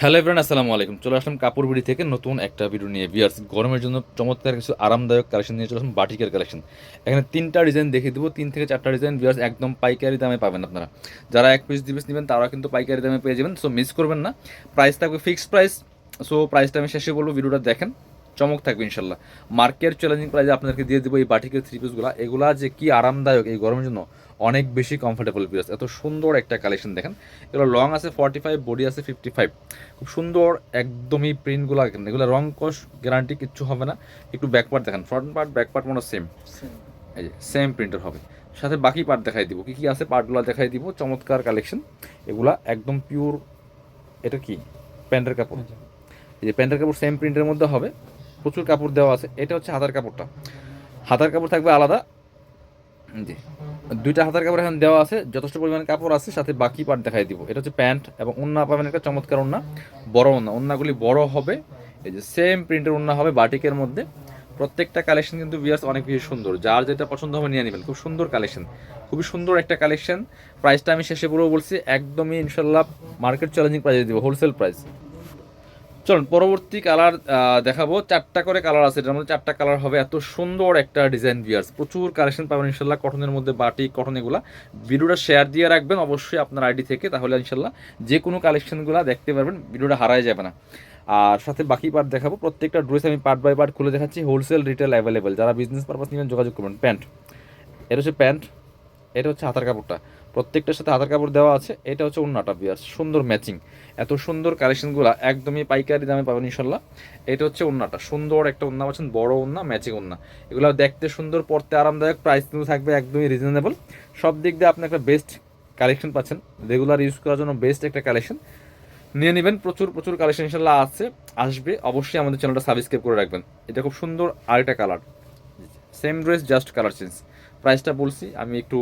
Hello everyone, আসসালামু আলাইকুম। চলে আসলাম কাপড় বিড়ি থেকে নতুন একটা ভিডিও নিয়ে। ভিউয়ার্স, গরমের জন্য চমৎকার কিছু আরামদায়ক কালেকশন নিয়ে চলে আসলাম, বাটিকের কালেকশন। এখানে 3টা ডিজাইন দেখিয়ে দেবো, 3 থেকে 4টা ডিজাইন ভিউয়ার্স একদম পাইকারি দামে পাবেন আপনারা। যারা 1 পিস 2 পিস নেবেন তারা কিন্তু পাইকারি দামে পেয়ে যাবেন, সো মিস করবেন না। প্রাইস থাকবে ফিক্সড প্রাইস, সো প্রাইসটা আমি শেষে বলবো, ভিডিওটা দেখেন, চমক থাকবে ইনশাল্লাহ। মার্কেট চ্যালেঞ্জিং প্রাইসে আপনাদেরকে দিয়ে দেবো এই বাটিকের থ্রি পিসগুলো। এগুলা যে কি আরামদায়ক এই গরমের জন্য, অনেক বেশি কমফোর্টেবল ভিউয়ার্স। এত সুন্দর একটা কালেকশন দেখেন। এগুলো লং আছে 45, বডি আছে 55। খুব সুন্দর একদমই প্রিন্টগুলো, এগুলো রং কস গ্যারান্টি কিচ্ছু হবে না। একটু ব্যাক পার্ট দেখেন, ফ্রন্ট পার্ট ব্যাক পার্ট মনে সেম, এই যে সেম প্রিন্টার হবে। সাথে বাকি পার্ট দেখাই দিব, কী কী আছে পার্টগুলো দেখাই দিব। চমৎকার কালেকশন এগুলা, একদম পিওর। এটা কি প্যান্টের কাপড়, এই যে প্যান্টের কাপড় সেম প্রিন্টের মধ্যে হবে, প্রচুর কাপড় দেওয়া আছে। এটা হচ্ছে হাতার কাপড়টা, হাতার কাপড় থাকবে আলাদা। জি, 2টা হাতার কাপড় এখন দেওয়া আছে, যথেষ্ট পরিমাণে কাপড় আছে। সাথে বাকি পার্ট দেখাই দিব। এটা হচ্ছে প্যান্ট এবং ওন্না পাবেন একটা চমৎকার ওন্না, বড় ওন্না, ওন্নাগুলি বড় হবে। এই যে সেম প্রিন্টের ওন্না হবে বাটিকের মধ্যে। প্রত্যেকটা কালেকশন কিন্তু ভিউয়ার্স অনেক বেশি সুন্দর, যার যেটা পছন্দ হবে নিয়ে নেবেন। খুব সুন্দর কালেকশন, খুবই সুন্দর একটা কালেকশন। প্রাইসটা আমি শেষে পুরো বলছি, একদমই ইনশাল্লাহ মার্কেট চ্যালেঞ্জিং প্রাইসে দিব, হোলসেল প্রাইস। চলুন পরবর্তী কালার দেখাবো। 4টা করে কালার আছে, এটার মধ্যে 4টা কালার হবে। এত সুন্দর একটা ডিজাইন ভিউয়ার্স, প্রচুর কালেকশন পাবেন ইনশাল্লাহ কটনের মধ্যে, বাটিক কটন এগুলা। ভিডিওটা শেয়ার দিয়ে রাখবেন অবশ্যই আপনার আইডি থেকে, তাহলে ইনশাল্লাহ যে কোনো কালেকশনগুলো দেখতে পারবেন, ভিডিওটা হারায় যাবে না। আর সাথে বাকি পার্ট দেখাবো। প্রত্যেকটা ড্রেস আমি পার্ট বাই পার্ট খুলে দেখাচ্ছি। হোলসেল রিটেল অ্যাভেলেবেল, যারা বিজনেস পারপাস নেবেন যোগাযোগ করবেন। প্যান্ট, এটা হচ্ছে প্যান্ট, এটা হচ্ছে হাতার কাপড়টা, প্রত্যেকটার সাথে হাতার কাপড় দেওয়া আছে। এটা হচ্ছে ওন্নাটা বিয়ার, সুন্দর ম্যাচিং। এত সুন্দর কালেকশনগুলো একদমই পাইকারি দামে পাবেন ইনশাল্লাহ। এটা হচ্ছে ওন্নাটা, সুন্দর একটা ওন্না পাচ্ছেন, বড় ওন্না, ম্যাচিং ওন্না। এগুলো দেখতে সুন্দর, পড়তে আরামদায়ক, প্রাইস কিন্তু থাকবে একদমই রিজনেবল। সব দিক দিয়ে আপনি একটা বেস্ট কালেকশন পাচ্ছেন, রেগুলার ইউজ করার জন্য বেস্ট একটা কালেকশন নিয়ে নেবেন। প্রচুর প্রচুর কালেকশন ইনশাল্লাহ আছে, আসবে। অবশ্যই আমাদের চ্যানেলটা সাবস্ক্রাইব করে রাখবেন। এটা খুব সুন্দর আরেকটা colour, same dress just colour change. প্রাইসটা বলছি আমি একটু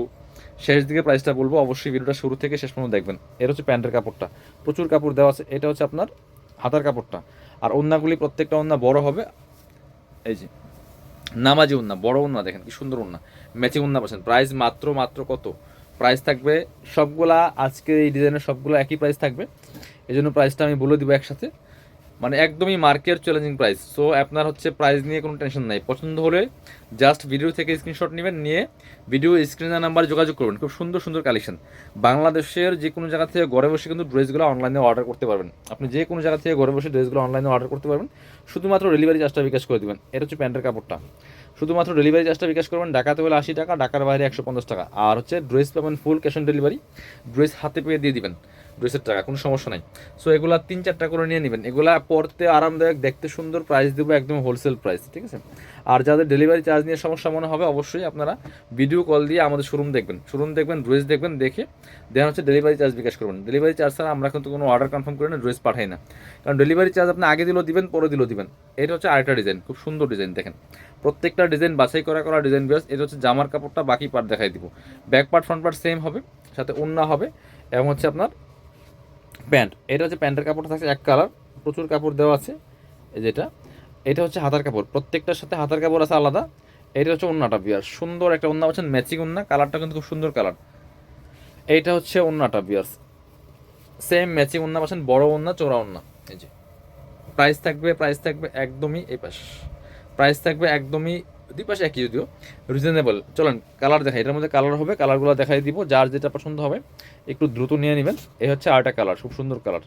শেষ দিকে প্রাইসটা বলবো, অবশ্যই ভিডিওটা শুরু থেকে শেষ পর্যন্ত দেখবেন। এটা হচ্ছে প্যান্টের কাপড়টা, প্রচুর কাপড় দেওয়া আছে। এটা হচ্ছে আপনার হাতার কাপড়টা। আর ওন্নাগুলি প্রত্যেকটা ওন্না বড় হবে, এই যে নামাজি ওন্না, বড় ওন্না, দেখেন কি সুন্দর ওন্না, ম্যাচিং ওন্না পাচ্ছেন। প্রাইস মাত্র মাত্র কত, প্রাইস থাকবে সবগুলা, আজকে এই ডিজাইনের সবগুলো একই প্রাইস থাকবে। এই জন্য প্রাইসটা আমি বলে দিব একসাথে, মানে একদমই মার্কেট চ্যালেঞ্জিং প্রাইস। সো আপনার হচ্ছে প্রাইস নিয়ে কোনো টেনশন নাই। পছন্দ হলে জাস্ট ভিডিও থেকে স্ক্রিনশট নেবেন, নিয়ে ভিডিও স্ক্রিনের নাম্বারে যোগাযোগ করবেন। খুব সুন্দর সুন্দর কালেকশন, বাংলাদেশের যে কোনো জায়গা থেকে ঘরে বসে কিন্তু ড্রেসগুলো অনলাইনে অর্ডার করতে পারবেন। আপনি যে কোনো জায়গা থেকে ঘরে বসে ড্রেসগুলো অনলাইনে অর্ডার করতে পারবেন, শুধুমাত্র ডেলিভারি চার্জটা বিকাশ করে দেবেন। এটা হচ্ছে প্যান্টের কাপড়টা, শুধুমাত্র ডেলিভারি চার্জটা বিকাশ করবেন। ঢাকাতে হলে 80 টাকা, ঢাকার বাইরে 150 টাকা। আর হচ্ছে ড্রেস পাবেন full cash on delivery, dress হাতে পেয়ে দিয়ে দিবেন ড্রেসের টাকা, কোনো সমস্যা নাই। সো এগুলা 3-4টা করে নিয়ে নেবেন, এগুলা পরতে আরামদায়ক, দেখতে সুন্দর, প্রাইস দেবো একদম হোলসেল প্রাইস, ঠিক আছে। আর যাদের ডেলিভারি চার্জ নিয়ে সমস্যা মনে হবে, অবশ্যই আপনারা ভিডিও কল দিয়ে আমাদের শোরুম দেখবেন, ড্রেস দেখবেন, দেখে দেন হচ্ছে ডেলিভারি চার্জ বিকাশ করবেন। ডেলিভারি চার্জ ছাড়া আমরা কিন্তু কোনো অর্ডার কনফার্ম করে না, ড্রেস পাঠাই না। কারণ ডেলিভারি চার্জ আপনি আগে দিলেও দিবেন, পরে দিলেও দিবেন। এটা হচ্ছে আরেকটা ডিজাইন, খুব সুন্দর ডিজাইন দেখেন, প্রত্যেকটা ডিজাইন বাছাই করা ডিজাইন বেস। এটা হচ্ছে জামার কাপড়টা, বাকি পার্ট দেখাই দিব। Back part front part same হবে, সাথে ওন্না হবে, এবং হচ্ছে আপনার প্যান্ট। এটা হচ্ছে প্যান্টের কাপড়টা থাকছে এক কালার, প্রচুর কাপড় দেওয়া আছে। এই যেটা, এটা হচ্ছে হাতার কাপড়, প্রত্যেকটার সাথে হাতার কাপড় আছে আলাদা। এটা হচ্ছে ওন্নাটা বিয়ার, সুন্দর একটা ওন্না পাচ্ছেন, ম্যাচিং ওন্না, কালারটা কিন্তু খুব সুন্দর কালার। এইটা হচ্ছে ওন্নাটা বিয়ার, সেম ম্যাচিং ওন্না পাচ্ছেন, বড় ওন্না, চোরা ওন্না। এই যে প্রাইস থাকবে একদমই এই পাশ, প্রাইস থাকবে একদমই দুই পাশে একই, যদিও রিজনেবল। চলেন কালার দেখাই, এটার মধ্যে কালার হবে, কালারগুলো দেখাই দিব, যার যেটা পছন্দ হবে একটু দ্রুত নিয়ে নেবেন। এই হচ্ছে আরেকটা কালার, খুব সুন্দর কালার।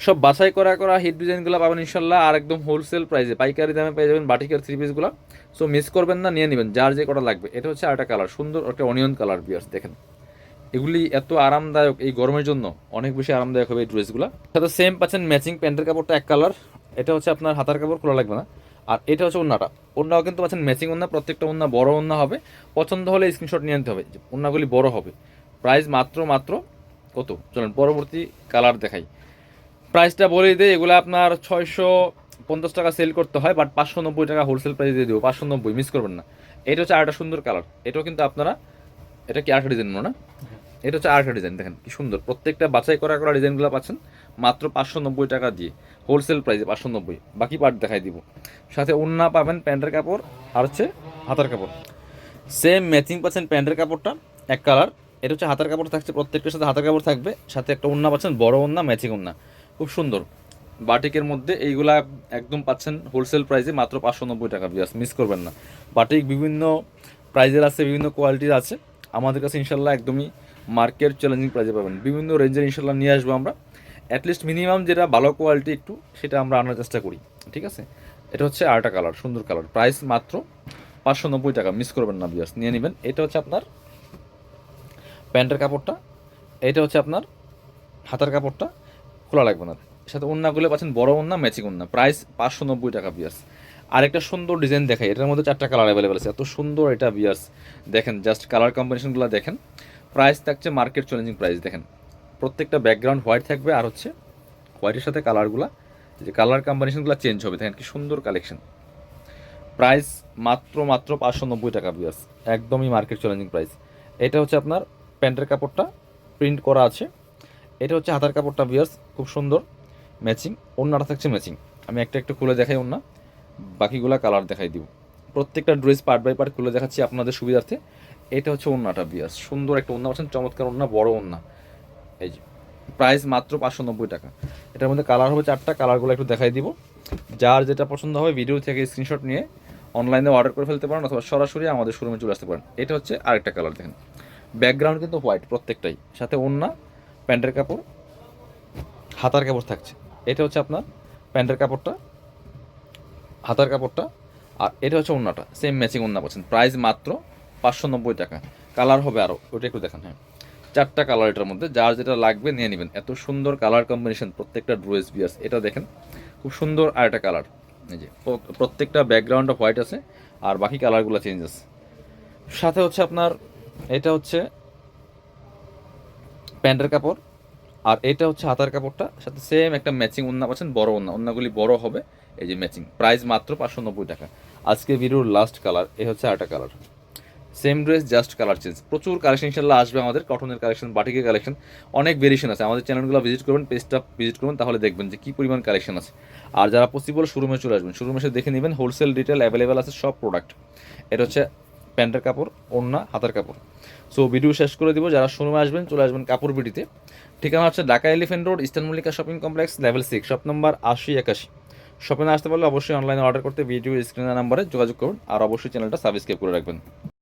সব বাছাই করা হিট ডিজাইনগুলো পাবেন ইনশাল্লাহ, আর একদম হোলসেল প্রাইসে পাইকারি দামে পেয়ে যাবেন বাটিকের থ্রি পিসগুলো। সো মিস করবেন না, নিয়ে নেবেন যার যে কটা লাগবে। এটা হচ্ছে আরেকটা কালার, সুন্দর একটা অনিয়ন কালার বিয়ার্স, দেখেন এগুলি এত আরামদায়ক এই গরমের জন্য, অনেক বেশি আরামদায়ক হবে এই ড্রেসগুলো। সাথে সেম পাচ্ছেন ম্যাচিং প্যান্টের কাপড়টা এক কালার। এটা হচ্ছে আপনার হাতার কাপড়, খোলা লাগবে না। আর এটা হচ্ছে ওন্নাটা, ওন্নাও কিন্তু পাচ্ছেন ম্যাচিং ওন্না, প্রত্যেকটা ওন্না বড় ওন্না হবে। পছন্দ হলে স্ক্রিনশট নিয়ে নিতে হবে, যে ওন্নাগুলি বড় হবে। প্রাইস মাত্র মাত্র কত, চলেন পরবর্তী কালার দেখাই। প্রাইসটা বলেই দেয়, এগুলো আপনার 650 টাকা সেল করতে হয়, বাট 590 টাকা হোলসেল প্রাইস দিয়ে দেবো, 590, মিস করবেন না। এটা হচ্ছে আরেকটা সুন্দর কালার, এটাও কিন্তু আপনারা, এটা কি আরেকটা ডিজাইন না, এটা হচ্ছে আরেকটা ডিজাইন, দেখেন কি সুন্দর। প্রত্যেকটা বাছাই করা ডিজাইনগুলো পাচ্ছেন মাত্র 590 টাকা দিয়ে, হোলসেল প্রাইসে 590। বাকি পার্ট দেখাই দিব। সাথে ওন্না পাবেন প্যান্টের কাপড়, আর হচ্ছে হাতার কাপড় সেম ম্যাচিং পাচ্ছেন। প্যান্টের কাপড়টা এক কালার, এটা হচ্ছে হাতার কাপড় থাকছে, প্রত্যেকটার সাথে হাতার কাপড় থাকবে, সাথে একটা ওন্না পাচ্ছেন, বড় ওন্না, ম্যাচিং ওন্না। খুব সুন্দর বাটিকের মধ্যে এইগুলা একদম পাচ্ছেন হোলসেল প্রাইসে মাত্র 590 টাকা বিয়াস, মিস করবেন না। বাটিক বিভিন্ন প্রাইজের আছে, বিভিন্ন কোয়ালিটির আছে, আমাদের কাছে ইনশাল্লাহ একদমই মার্কেট চ্যালেঞ্জিং প্রাইজে পাবেন। বিভিন্ন রেঞ্জের ইনশাল্লাহ নিয়ে আসবো আমরা, অ্যাটলিস্ট মিনিমাম যেটা ভালো কোয়ালিটি একটু সেটা আমরা আনার চেষ্টা করি, ঠিক আছে। এটা হচ্ছে আরেকটা কালার, সুন্দর কালার, প্রাইস মাত্র 590 টাকা, মিস করবেন না বিয়াস, নিয়ে নেবেন। এটা হচ্ছে আপনার প্যান্টের কাপড়টা, এটা হচ্ছে আপনার হাতার কাপড়টা, খোলা লাগবে না। সাথে ওড়নাগুলো পাচ্ছেন বড় ওড়না, ম্যাচিং ওড়না, প্রাইস 590 টাকা বিয়ার্স। আরেকটা সুন্দর ডিজাইন দেখাই, এটার মধ্যে 4টা কালার অ্যাভেলেবেল আছে, এত সুন্দর এটা বিয়ার্স। দেখেন জাস্ট কালার কম্বিনেশনগুলো দেখেন, প্রাইস থাকছে মার্কেট চ্যালেঞ্জিং প্রাইস। দেখেন প্রত্যেকটা ব্যাকগ্রাউন্ড হোয়াইট থাকবে, আর হচ্ছে হোয়াইটের সাথে কালারগুলো, যে কালার কম্বিনেশনগুলো চেঞ্জ হবে, দেখেন কি সুন্দর কালেকশন। প্রাইস মাত্র মাত্র 590 টাকা বিয়ার্স, একদমই মার্কেট চ্যালেঞ্জিং প্রাইস। এটা হচ্ছে আপনার প্যান্টের কাপড়টা, প্রিন্ট করা আছে। এটা হচ্ছে হাতার কাপড়টা বিয়ার্স, খুব সুন্দর ম্যাচিং, ওড়নাটা থাকছে ম্যাচিং। আমি একটা একটা খুলে দেখাই ওড়না, বাকিগুলা কালার দেখাই দিব। প্রত্যেকটা ড্রেস পার্ট বাই পার্ট খুলে দেখাচ্ছি আপনাদের সুবিধার্থে। এটা হচ্ছে ওড়নাটা বিয়ার্স, সুন্দর একটা ওড়না পাচ্ছেন, চমৎকার ওড়না, বড় ওড়না। এই যে প্রাইস মাত্র 590 টাকা। এটার মধ্যে কালার হবে 4টা, কালারগুলো একটু দেখাই দিব। যার যেটা পছন্দ হবে ভিডিও থেকে স্ক্রিনশট নিয়ে অনলাইনে অর্ডার করে ফেলতে পারেন, অথবা সরাসরি আমাদের শোরুমে চলে আসতে পারেন। এটা হচ্ছে আরেকটা কালার, দেখেন ব্যাকগ্রাউন্ড কিন্তু হোয়াইট প্রত্যেকটাই, সাথে ওড়না, প্যান্টের কাপড়, হাতার কাপড় থাকছে। এটা হচ্ছে আপনার প্যান্টের কাপড়টা, হাতার কাপড়টা, আর এটা হচ্ছে ওড়নাটা, সেম ম্যাচিং ওড়না পাচ্ছেন, প্রাইস মাত্র 590 টাকা। কালার হবে আরও, ওটা একটু দেখান। হ্যাঁ 4টা কালার এটার মধ্যে, যার যেটা লাগবে নিয়ে নেবেন। এত সুন্দর কালার কম্বিনেশন প্রত্যেকটা ড্রেস বিয়ার্স, এটা দেখেন খুব সুন্দর। আর একটা কালার, এই যে প্রত্যেকটা ব্যাকগ্রাউন্ড হোয়াইট আছে, আর বাকি কালারগুলো চেঞ্জ আছে। সাথে হচ্ছে আপনার এটা হচ্ছে প্যান্টের কাপড়, আর এটা হচ্ছে হাতার কাপড়টা, সাথে সেম একটা ম্যাচিং ওড়না পাচ্ছেন, বড় ওড়না, ওড়নাগুলি বড় হবে, এই যে ম্যাচিং, প্রাইস মাত্র 590 টাকা। আজকে ভিডিওর লাস্ট কালার, এই হচ্ছে আরেকটা colour, same dress just colour change. প্রচুর কালেকশন ইনশাল্লাহ আসবে আমাদের, কটনের কালেকশন, বাটিকের কালেকশন, অনেক ভেরিয়েশন আছে। আমাদের চ্যানেলগুলো ভিজিট করবেন, পেজটা ভিজিট করবেন, তাহলে দেখবেন যে কী পরিমাণ কালেকশন আছে। আর যারা পসিবল শোরুমে চলে আসবেন, শোরুমে এসে দেখে নেবেন, হোলসেল রিটেল অ্যাভেলেবেল আছে সব প্রোডাক্ট। এটা হচ্ছে প্যান্টের কাপড়, ওড়না, হাতার কাপড়। সো ভিডিও শেষ করে দিব, যারা শোরুমে আসবেন চলে আসবেন কাপড় বিডিতে। ঠিকানা হচ্ছে Dhaka elephant road, eastern Mallika shopping complex, level 6, shop number 8081। শপে না আসতে পারলে অবশ্যই অনলাইনে অর্ডার করতে ভিডিও স্ক্রিনের নাম্বারে যোগাযোগ করুন, আর অবশ্যই চ্যানেলটা সাবস্ক্রাইব করে রাখবেন।